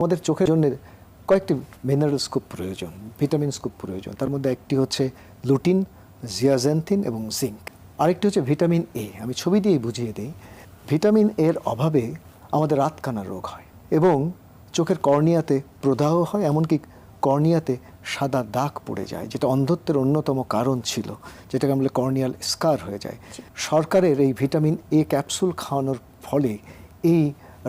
আমাদের চোখের জন্য কয়েকটি মিনারেলস খুব প্রয়োজন, ভিটামিনস খুব প্রয়োজন। তার মধ্যে একটি হচ্ছে লুটিন, জিয়াজেন্থিন এবং জিঙ্ক। আরেকটি হচ্ছে ভিটামিন এ। আমি ছবি দিয়েই বুঝিয়ে দিই। ভিটামিন এর অভাবে আমাদের রাতকানা রোগ হয় এবং চোখের কর্নিয়াতে প্রদাহ হয়, এমনকি কর্নিয়াতে সাদা দাগ পড়ে যায়, যেটা অন্ধত্বের অন্যতম কারণ ছিল, যেটাকে আমরা কর্নিয়াল স্কার হয়ে যায়। সরকারের এই ভিটামিন এ ক্যাপসুল খাওয়ানোর ফলে এই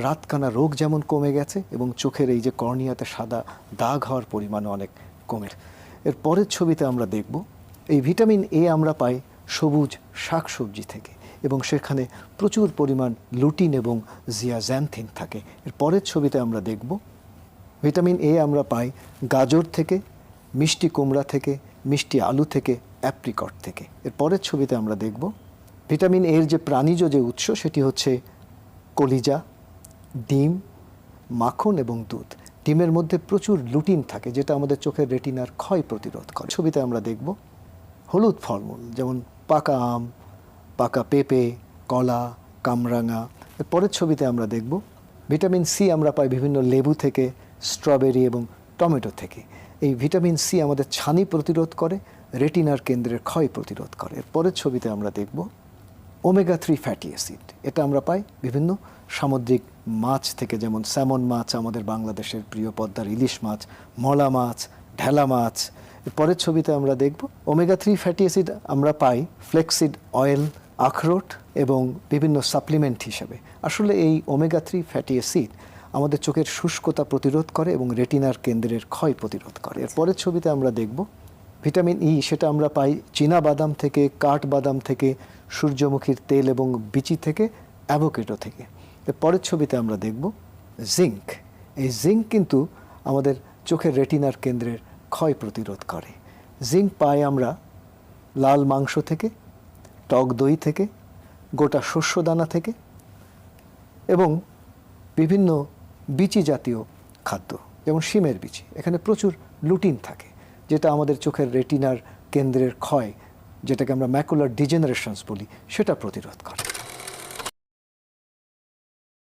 রাতকানা রোগ যেমন কমে গেছে এবং চোখের এই যে কর্নিয়াতে সাদা দাগ হওয়ার পরিমাণও অনেক কমে। এর পরের ছবিতে আমরা দেখব এই ভিটামিন এ আমরা পাই সবুজ শাকসবজি থেকে এবং সেখানে প্রচুর পরিমাণ লুটিন এবং জিয়াজ্যান্থিন থাকে। এর পরের ছবিতে আমরা দেখব ভিটামিন এ আমরা পাই গাজর থেকে, মিষ্টি কুমড়া থেকে, মিষ্টি আলু থেকে, অ্যাপ্রিকট থেকে। এর পরের ছবিতে আমরা দেখব ভিটামিন এর যে প্রাণীজ যে উৎস সেটি হচ্ছে কলিজা, ডিম, মাখন এবং দুধ। ডিমের মধ্যে প্রচুর লুটিন থাকে, যেটা আমাদের চোখের রেটিনার ক্ষয় প্রতিরোধ করে। ছবিতে আমরা দেখব হলুদ ফলমূল যেমন পাকা আম, পাকা পেঁপে, কলা, কামরাঙা। এর পরের ছবিতে আমরা দেখব ভিটামিন সি আমরা পাই বিভিন্ন লেবু থেকে, স্ট্রবেরি এবং টমেটো থেকে। এই ভিটামিন সি আমাদের ছানি প্রতিরোধ করে, রেটিনার কেন্দ্রের ক্ষয় প্রতিরোধ করে। এর পরের ছবিতে আমরা দেখব ওমেগা 3 ফ্যাটি অ্যাসিড। এটা আমরা পাই বিভিন্ন সামুদ্রিক মাছ থেকে, যেমন স্যামন মাছ, আমাদের বাংলাদেশের প্রিয় পদ্মার ইলিশ মাছ, মলা মাছ, ঢেলা মাছ। এর পরের ছবিতে আমরা দেখব ওমেগা 3 ফ্যাটি অ্যাসিড আমরা পাই ফ্লেক্সিড অয়েল, আখরোট এবং বিভিন্ন সাপ্লিমেন্ট হিসেবে। আসলে এই ওমেগা 3 ফ্যাটি অ্যাসিড আমাদের চোখের শুষ্কতা প্রতিরোধ করে এবং রেটিনার কেন্দ্রের ক্ষয় প্রতিরোধ করে। এর পরের ছবিতে আমরা দেখব ভিটামিন ই, সেটা আমরা পাই চীনা বাদাম থেকে, কাঠবাদাম থেকে, সূর্যমুখীর তেল এবং বিচি থেকে, অ্যাভোকেডো থেকে। এর পরের ছবিতে আমরা দেখব জিঙ্ক। এই জিঙ্ক কিন্তু আমাদের চোখের রেটিনার কেন্দ্রের ক্ষয় প্রতিরোধ করে। জিঙ্ক পাই আমরা লাল মাংস থেকে, টক দই থেকে, গোটা শস্যদানা থেকে এবং বিভিন্ন বিচি জাতীয় খাদ্য যেমন শিমের বিচি। এখানে প্রচুর লুটিন থাকে, যেটা আমাদের চোখের রেটিনার কেন্দ্রের ক্ষয়, যেটাকে আমরা ম্যাকুলার ডিজেনারেশনস বলি, সেটা প্রতিরোধ করে।